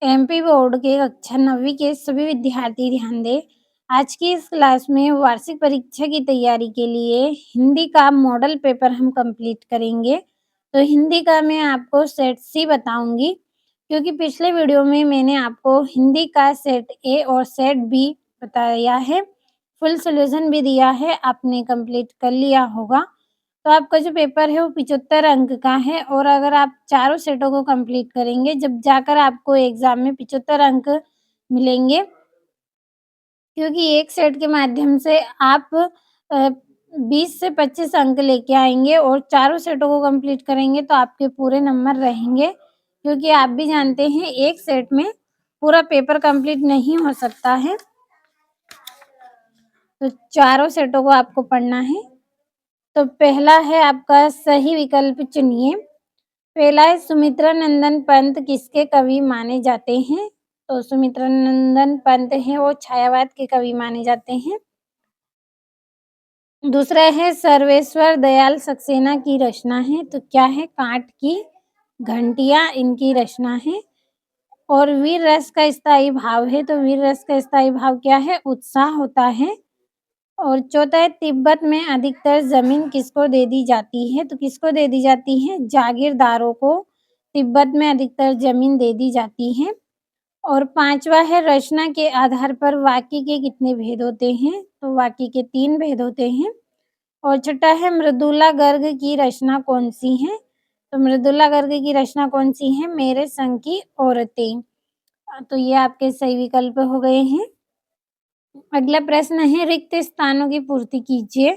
MP board के कक्षा 9वीं के सभी विद्यार्थी ध्यान दें। आज की इस क्लास में वार्षिक परीक्षा की तैयारी के लिए हिंदी का मॉडल पेपर हम कंप्लीट करेंगे। तो हिंदी का मैं आपको सेट सी बताऊंगी, क्योंकि पिछले वीडियो में मैंने आपको हिंदी का सेट ए और सेट बी बताया है। फुल सॉल्यूशन भी दिया है, आपने कंप्लीट कर लिया होगा। तो आपका जो पेपर है वो 75 अंक का है, और अगर आप चारों सेटों को कंप्लीट करेंगे, जब जाकर आपको एग्ज़ाम में 75 अंक मिलेंगे। क्योंकि एक सेट के माध्यम से आप 20 से 25 अंक लेके आएँगे, और चारों सेटों को कंप्लीट करेंगे तो आपके पूरे नंबर रहेंगे। क्योंकि आप भी जानते हैं एक सेट में पूरा पेपर कंप्लीट नहीं हो सकता है। तो चारों सेटों को आपको पढ़ना है। तो पहला है आपका सही विकल्प चुनिए। पहला है सुमित्रा नंदन पंत किसके कवि माने जाते हैं? तो सुमित्रा नंदन पंत हैं वो छायावाद के कवि माने जाते हैं। दूसरा है सर्वेश्वर दयाल सक्सेना की रचना है, तो क्या है? कांट की घंटियां इनकी रचना है। और वीर रस का स्थायी भाव है, तो वीर रस का स्थायी भाव क्या है? उत्साह होता है। और चौथा है तिब्बत में अधिकतर जमीन किसको दे दी जाती है? तो किसको दे दी जाती है? जागीरदारों को तिब्बत में अधिकतर जमीन दे दी जाती है। और पांचवा है रचना के आधार पर वाक्य के कितने भेद होते हैं? तो वाक्य के 3 भेद होते हैं। और छठा है मृदुला गर्ग की रचना कौन सी है? तो मृदुला गर्ग की रचना कौन सी है? मेरे संग की औरतें। तो ये आपके सही विकल्प हो गए हैं। अगला प्रश्न है रिक्त स्थानों की पूर्ति कीजिए।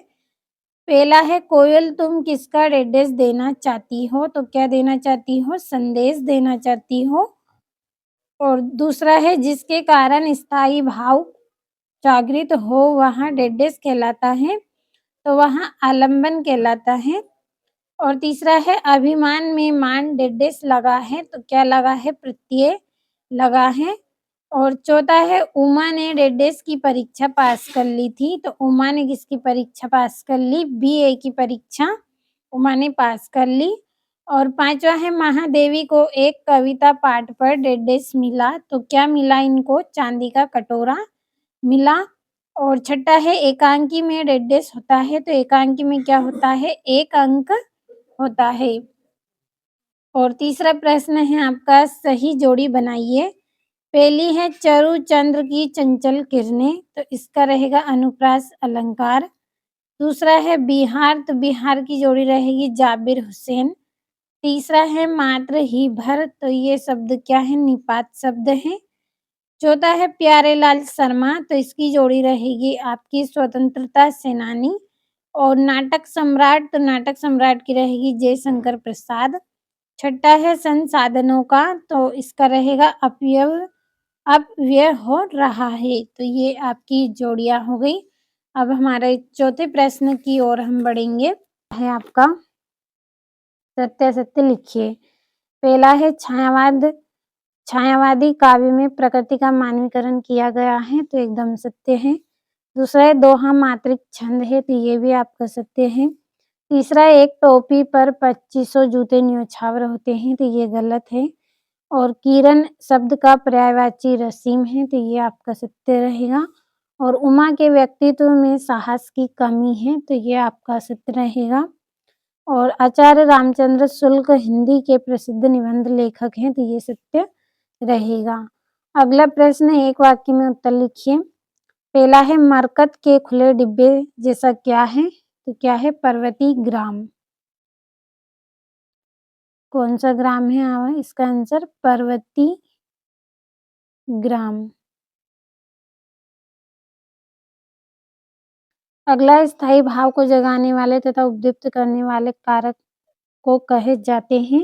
पहला है कोयल तुम किसका डेडेस देना चाहती हो? तो क्या देना चाहती हो? संदेश देना चाहती हो। और दूसरा है जिसके कारण स्थायी भाव जागृत हो वहाँ डेडेस कहलाता है, तो वहाँ आलंबन कहलाता है। और तीसरा है अभिमान में मान डेडेस लगा है, तो क्या लगा है? प्रत्यय लगा है। और चौथा है उमा ने डेडेस की परीक्षा पास कर ली थी, तो उमा ने किसकी परीक्षा पास कर ली? बीए की परीक्षा उमा ने पास कर ली। और पांचवा है महादेवी को एक कविता पाठ पर डेडेस मिला, तो क्या मिला इनको? चांदी का कटोरा मिला। और छठा है एकांकी में डेडेस होता है, तो एकांकी में क्या होता है? एक अंक होता है। और तीसरा प्रश्न है आपका सही जोड़ी बनाइए। पहली है चरु चंद्र की चंचल किरणें, तो इसका रहेगा अनुप्रास अलंकार। दूसरा है बिहार, तो बिहार की जोड़ी रहेगी जाबिर हुसैन। तीसरा है मात्र ही भर, तो ये शब्द क्या है? निपात शब्द है। चौथा है प्यारेलाल शर्मा, तो इसकी जोड़ी रहेगी आपकी स्वतंत्रता सेनानी। और नाटक सम्राट, तो नाटक सम्राट की रहेगी जयशंकर प्रसाद। छठा है संसाधनों का, तो इसका रहेगा अपव्यय हो रहा है। तो ये आपकी जोड़ियां हो गई। अब हमारे चौथे प्रश्न की ओर हम बढ़ेंगे। है आपका सत्यासत्य लिखिए। पहला है छायावादी काव्य में प्रकृति का मानवीकरण किया गया है, तो एकदम सत्य है। दूसरा है दोहा मात्रिक छंद है, तो ये भी आपका सत्य है। तीसरा एक टोपी पर 2500 जूते न्यौछावर होते हैं, तो ये गलत है। और किरण शब्द का पर्यायवाची रसीम है, तो ये आपका सत्य रहेगा। और उमा के व्यक्तित्व में साहस की कमी है, तो ये आपका सत्य रहेगा। और आचार्य रामचंद्र शुक्ल हिंदी के प्रसिद्ध निबंध लेखक हैं, तो ये सत्य रहेगा। अगला प्रश्न है एक वाक्य में उत्तर लिखिए। पहला है मरकत के खुले डिब्बे जैसा क्या है? तो क्या है? पर्वती ग्राम। कौन सा ग्राम है इसका आंसर? पर्वती ग्राम। अगला स्थायी भाव को जगाने वाले तथा उद्दीप्त करने वाले कारक को कहे जाते हैं,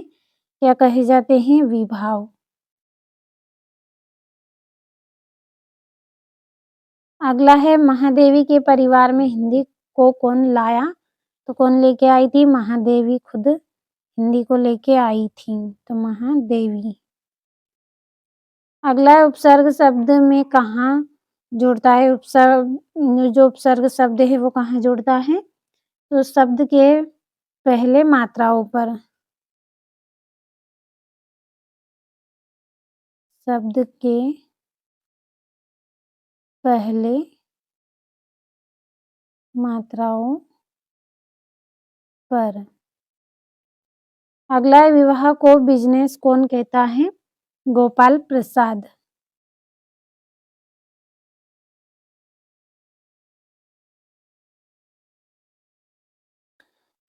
क्या कहे जाते हैं? विभाव। अगला है महादेवी के परिवार में हिंदी को कौन लाया? तो कौन लेके आई थी? महादेवी खुद हिंदी को लेके आई थी, तो महादेवी। अगला है उपसर्ग शब्द में कहाँ जुड़ता है? जो उपसर्ग शब्द है वो कहाँ जुड़ता है? तो शब्द के पहले मात्राओं पर। शब्द के पहले मात्राओं पर। अगला है, विवाह को बिजनेस कौन कहता है? गोपाल प्रसाद।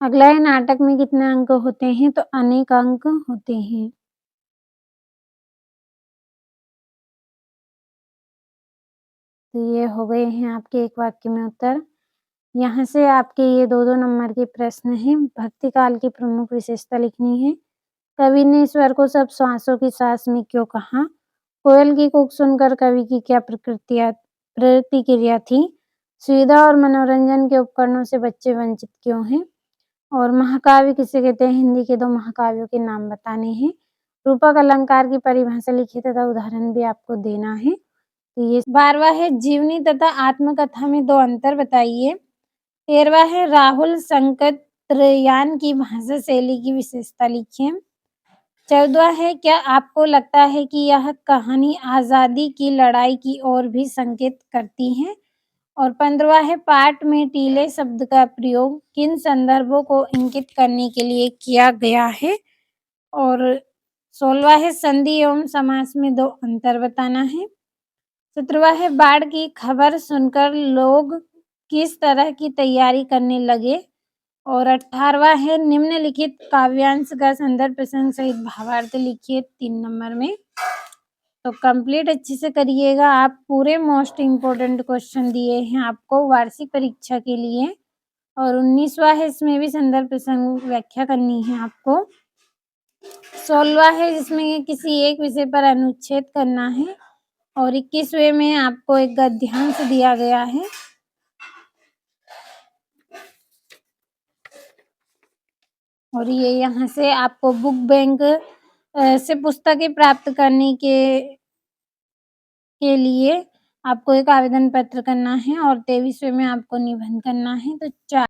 अगला है, नाटक में कितने अंक होते हैं? तो अनेक अंक होते हैं। तो ये हो गए हैं आपके एक वाक्य में उत्तर। यहाँ से आपके ये 2-2 नंबर के प्रश्न हैं। भक्ति काल की प्रमुख विशेषता लिखनी है। कवि ने ईश्वर को सब श्वासों की सांस में क्यों कहा? कोयल की कूक सुनकर कवि की क्या प्रतिक्रिया थी? सुविधा और मनोरंजन के उपकरणों से बच्चे वंचित क्यों हैं? और महाकाव्य किसे कहते हैं? हिंदी के 2 महाकाव्यों के नाम बताने हैं। रूपक अलंकार की परिभाषा लिखिए तथा उदाहरण भी आपको देना है। तो ये 12वां है, जीवनी तथा आत्मकथा में 2 अंतर बताइए। 13वां है, राहुल संकटयान की भाषा शैली की विशेषता लिखिए। 14वां है, क्या आपको लगता है कि यह कहानी आजादी की लड़ाई की ओर भी संकेत करती है? और 15वां है, पाठ में टीले शब्द का प्रयोग किन संदर्भों को इंगित करने के लिए किया गया है? और 16वां है, संधि एवं समास में 2 अंतर बताना है। 17वां है, बाढ़ की खबर सुनकर लोग किस तरह की तैयारी करने लगे? और 18वां है, निम्नलिखित काव्यांश का संदर्भ प्रसंग सहित भावार्थ लिखिए 3 नंबर में। तो कंप्लीट अच्छे से करिएगा। आप पूरे मोस्ट इम्पोर्टेंट क्वेश्चन दिए हैं आपको वार्षिक परीक्षा के लिए। और 19वां है, इसमें भी संदर्भ प्रसंग व्याख्या करनी है आपको। 16वां है, जिसमें किसी एक विषय पर अनुच्छेद करना है। और 21वें में आपको एक गद्यांश दिया गया है। और ये यहाँ से आपको बुक बैंक से पुस्तकें प्राप्त करने के लिए आपको एक आवेदन पत्र करना है। और 23वें में आपको निबंध करना है। तो 4